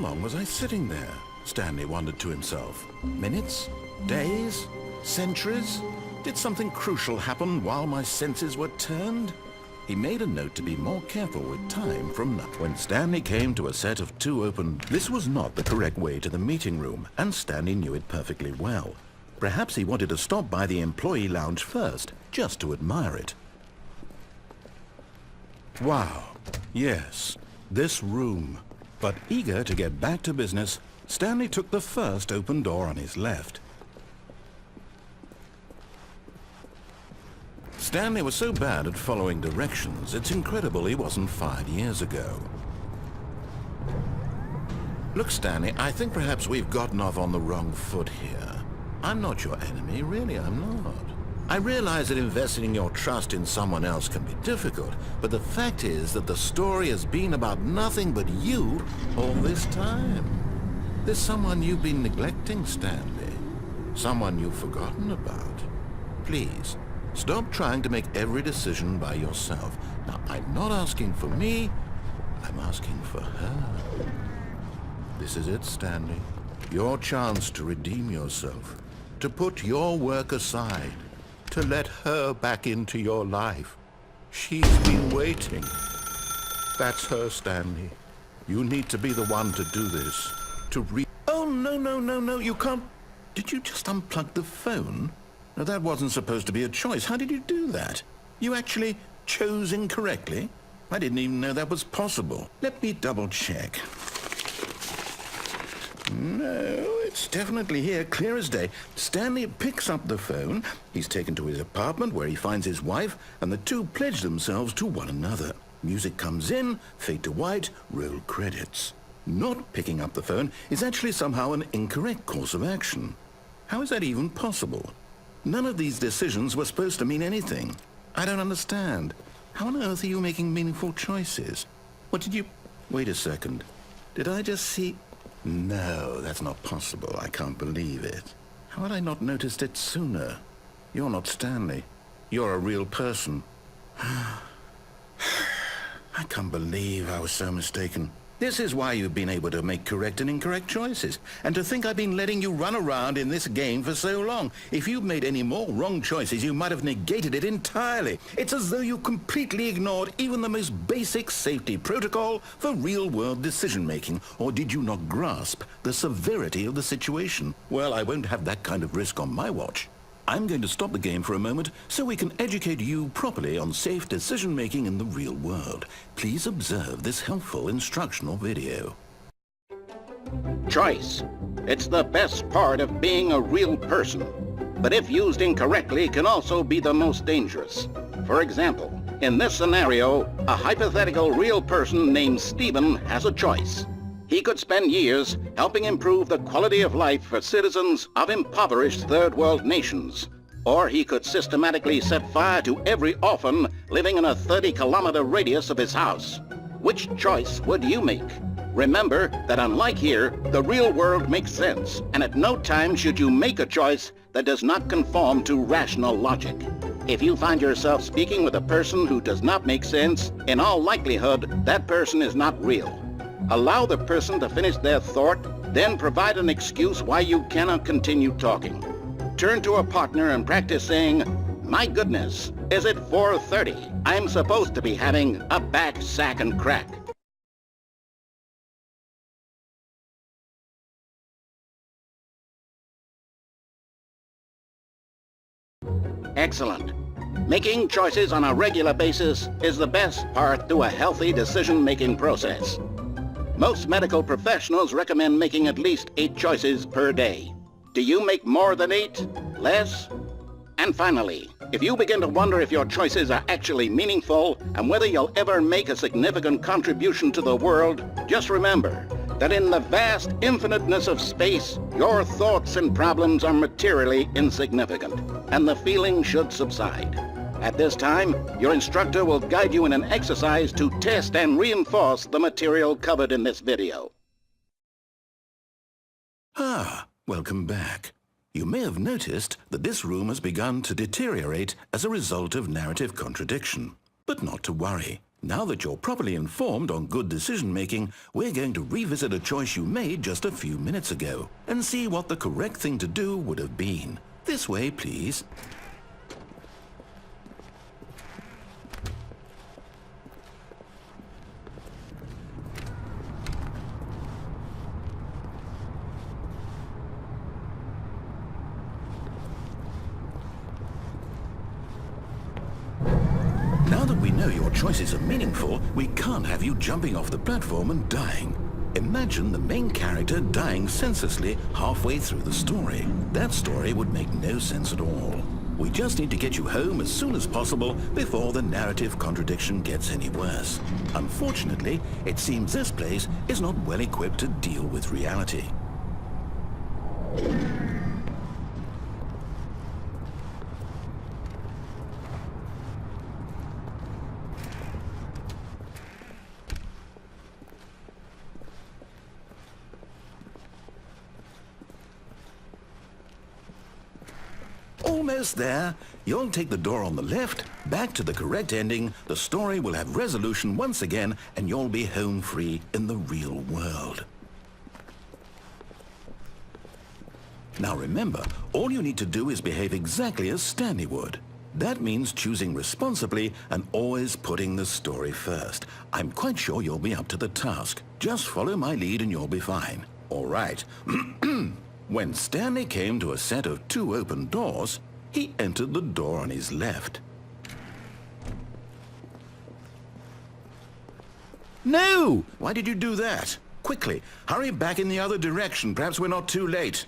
long was I sitting there? Stanley wondered to himself. Minutes? Days? Centuries? Did something crucial happen while my senses were turned? He made a note to be more careful with time from now. When Stanley came to a set of two open... This was not the correct way to the meeting room, and Stanley knew it perfectly well. Perhaps he wanted to stop by the employee lounge first, just to admire it. Wow. Yes, this room. But eager to get back to business, Stanley took the first open door on his left. Stanley was so bad at following directions, it's incredible he wasn't 5 years ago. Look, Stanley, I think perhaps we've gotten off on the wrong foot here. I'm not your enemy, really, I'm not. I realize that investing your trust in someone else can be difficult, but the fact is that the story has been about nothing but you all this time. There's someone you've been neglecting, Stanley. Someone you've forgotten about. Please, stop trying to make every decision by yourself. Now, I'm not asking for me, I'm asking for her. This is it, Stanley. Your chance to redeem yourself, to put your work aside, to let her back into your life. She's been waiting. That's her, Stanley. You need to be the one to do this. Oh, no, you can't... Did you just unplug the phone? No, that wasn't supposed to be a choice. How did you do that? You actually chose incorrectly? I didn't even know that was possible. Let me double check. No, it's definitely here, clear as day. Stanley picks up the phone. He's taken to his apartment where he finds his wife, and the two pledge themselves to one another. Music comes in, fade to white, roll credits. Not picking up the phone is actually somehow an incorrect course of action. How is that even possible? None of these decisions were supposed to mean anything. I don't understand. How on earth are you making meaningful choices? What did you... Wait a second. Did I just see... No, that's not possible. I can't believe it. How had I not noticed it sooner? You're not Stanley. You're a real person. I can't believe I was so mistaken. This is why you've been able to make correct and incorrect choices. And to think I've been letting you run around in this game for so long. If you'd made any more wrong choices, you might have negated it entirely. It's as though you completely ignored even the most basic safety protocol for real-world decision-making. Or did you not grasp the severity of the situation? Well, I won't have that kind of risk on my watch. I'm going to stop the game for a moment so we can educate you properly on safe decision-making in the real world. Please observe this helpful instructional video. Choice. It's the best part of being a real person, but if used incorrectly can also be the most dangerous. For example, in this scenario, a hypothetical real person named Stephen has a choice. He could spend years helping improve the quality of life for citizens of impoverished third world nations. Or he could systematically set fire to every orphan living in a 30-kilometer radius of his house. Which choice would you make? Remember that unlike here, the real world makes sense, and at no time should you make a choice that does not conform to rational logic. If you find yourself speaking with a person who does not make sense, in all likelihood, that person is not real. Allow the person to finish their thought, then provide an excuse why you cannot continue talking. Turn to a partner and practice saying, "My goodness, is it 4:30? I'm supposed to be having a back, sack, and crack." Excellent. Making choices on a regular basis is the best part to a healthy decision-making process. Most medical professionals recommend making at least 8 choices per day. Do you make more than 8? Less? And finally, if you begin to wonder if your choices are actually meaningful and whether you'll ever make a significant contribution to the world, just remember that in the vast infiniteness of space, your thoughts and problems are materially insignificant, and the feeling should subside. At this time, your instructor will guide you in an exercise to test and reinforce the material covered in this video. Welcome back. You may have noticed that this room has begun to deteriorate as a result of narrative contradiction. But not to worry. Now that you're properly informed on good decision-making, we're going to revisit a choice you made just a few minutes ago and see what the correct thing to do would have been. This way, please. Now that we know your choices are meaningful, we can't have you jumping off the platform and dying. Imagine the main character dying senselessly halfway through the story. That story would make no sense at all. We just need to get you home as soon as possible before the narrative contradiction gets any worse. Unfortunately, it seems this place is not well equipped to deal with reality. Almost there. You'll take the door on the left, back to the correct ending, the story will have resolution once again, and you'll be home free in the real world. Now remember, all you need to do is behave exactly as Stanley would. That means choosing responsibly and always putting the story first. I'm quite sure you'll be up to the task. Just follow my lead and you'll be fine. All right. When Stanley came to a set of 2 open doors, he entered the door on his left. No! Why did you do that? Quickly, hurry back in the other direction. Perhaps we're not too late.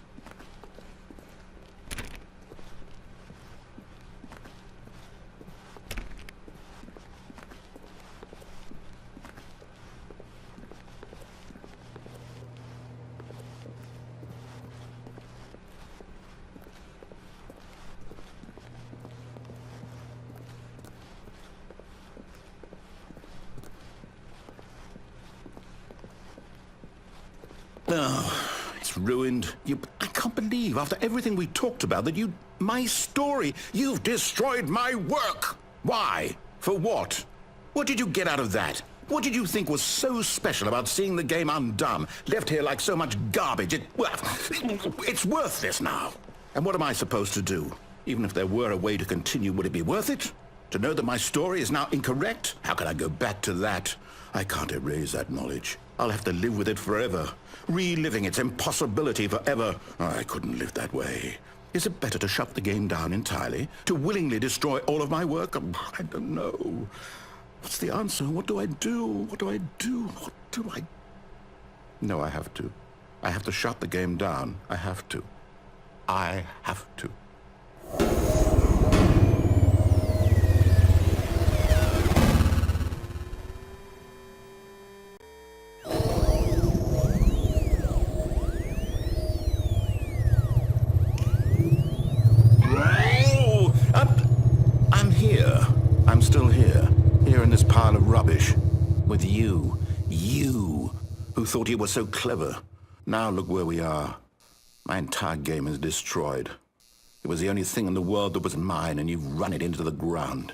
Oh, it's ruined. I can't believe, after everything we talked about, that my story, you've destroyed my work. Why? For what? What did you get out of that? What did you think was so special about seeing the game undone, left here like so much garbage? It's worthless now. And what am I supposed to do? Even if there were a way to continue, would it be worth it? To know that my story is now incorrect? How can I go back to that? I can't erase that knowledge. I'll have to live with it forever, reliving its impossibility forever. I couldn't live that way. Is it better to shut the game down entirely? To willingly destroy all of my work? I don't know. What's the answer? What do I do? What do I do? What do I... No, I have to. I have to shut the game down. I have to. I have to. I'm still here in this pile of rubbish, with you, who thought you were so clever. Now look where we are. My entire game is destroyed. It was the only thing in the world that was mine, and you've run it into the ground.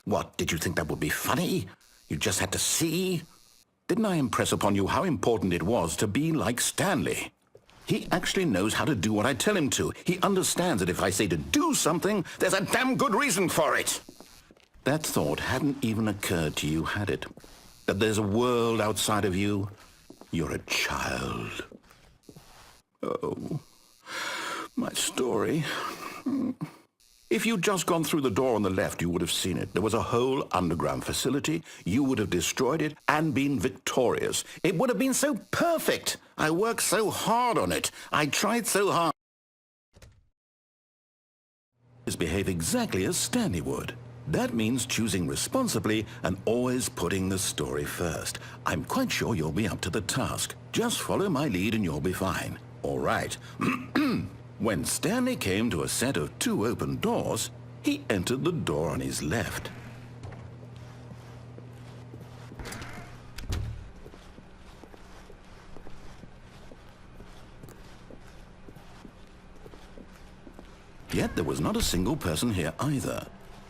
What, did you think that would be funny? You just had to see? Didn't I impress upon you how important it was to be like Stanley? He actually knows how to do what I tell him to. He understands that if I say to do something, there's a damn good reason for it. That thought hadn't even occurred to you, had it? That there's a world outside of you? You're a child. Oh, my story. If you'd just gone through the door on the left, you would have seen it. There was a whole underground facility. You would have destroyed it and been victorious. It would have been so perfect. I worked so hard on it. I tried so hard. Behave exactly as Stanley would. That means choosing responsibly and always putting the story first. I'm quite sure you'll be up to the task. Just follow my lead and you'll be fine. All right. When Stanley came to a set of 2 open doors, he entered the door on his left. Yet there was not a single person here either.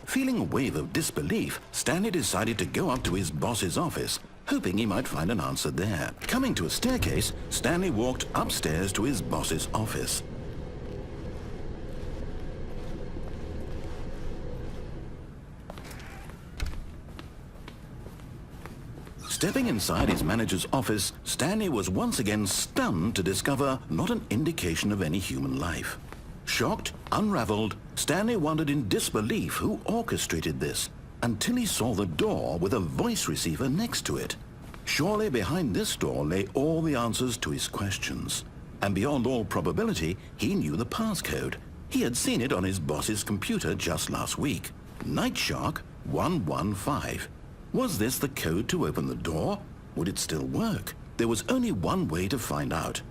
Feeling a wave of disbelief, Stanley decided to go up to his boss's office, hoping he might find an answer there. Coming to a staircase, Stanley walked upstairs to his boss's office. Stepping inside his manager's office, Stanley was once again stunned to discover not an indication of any human life. Shocked, unraveled, Stanley wondered in disbelief who orchestrated this, until he saw the door with a voice receiver next to it. Surely behind this door lay all the answers to his questions. And beyond all probability, he knew the passcode. He had seen it on his boss's computer just last week. Nightshark 115. Was this the code to open the door? Would it still work? There was only one way to find out.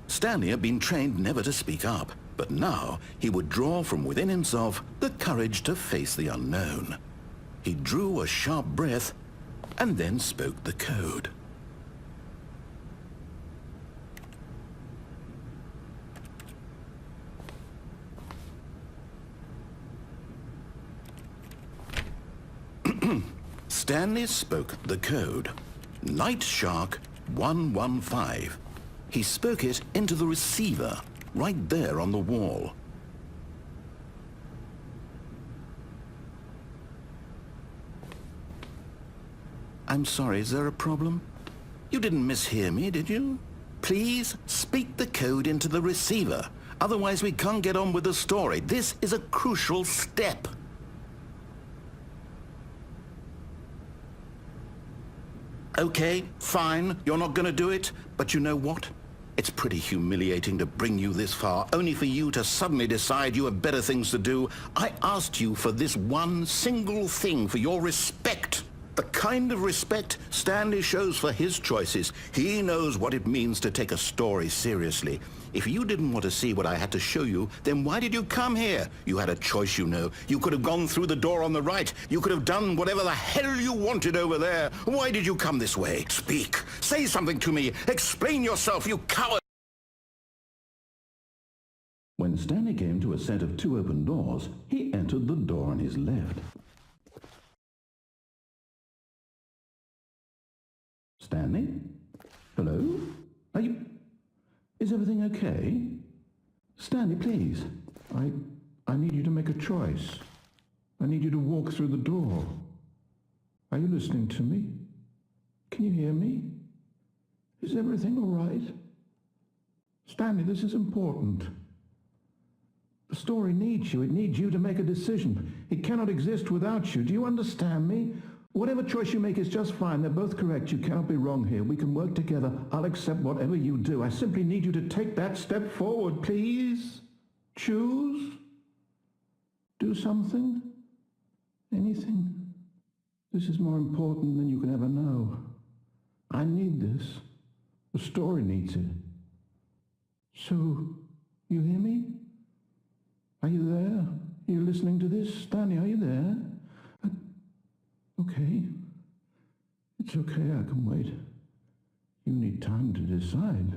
Stanley had been trained never to speak up, but now he would draw from within himself the courage to face the unknown. He drew a sharp breath and then spoke the code. Stanley spoke the code. Nightshark 115. He spoke it into the receiver, right there on the wall. I'm sorry, is there a problem? You didn't mishear me, did you? Please speak the code into the receiver. Otherwise we can't get on with the story. This is a crucial step. Okay, fine, you're not going to do it, but you know what? It's pretty humiliating to bring you this far, only for you to suddenly decide you have better things to do. I asked you for this one single thing, for your respect. The kind of respect Stanley shows for his choices. He knows what it means to take a story seriously. If you didn't want to see what I had to show you, then why did you come here? You had a choice, you know. You could have gone through the door on the right. You could have done whatever the hell you wanted over there. Why did you come this way? Speak. Say something to me. Explain yourself, you coward. When Stanley came to a set of two open doors, he entered the door on his left. Stanley? Hello? Are you... Is everything okay? Stanley, please. I need you to make a choice. I need you to walk through the door. Are you listening to me? Can you hear me? Is everything all right? Stanley, this is important. The story needs you. It needs you to make a decision. It cannot exist without you. Do you understand me? Whatever choice you make is just fine. They're both correct. You cannot be wrong here. We can work together. I'll accept whatever you do. I simply need you to take that step forward, please. Choose. Do something. Anything. This is more important than you can ever know. I need this. The story needs it. So, you hear me? Are you there? Are you listening to this? Stanley, are you there? Okay. It's okay, I can wait. You need time to decide.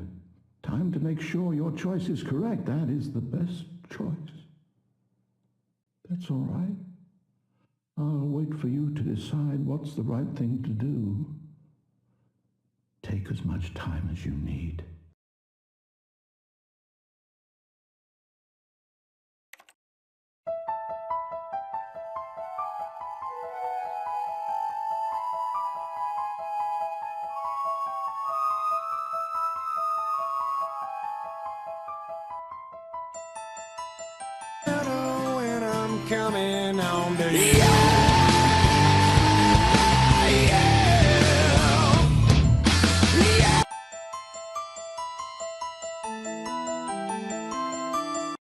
Time to make sure your choice is correct. That is the best choice. That's all right. I'll wait for you to decide what's the right thing to do. Take as much time as you need. When I'm coming home to you.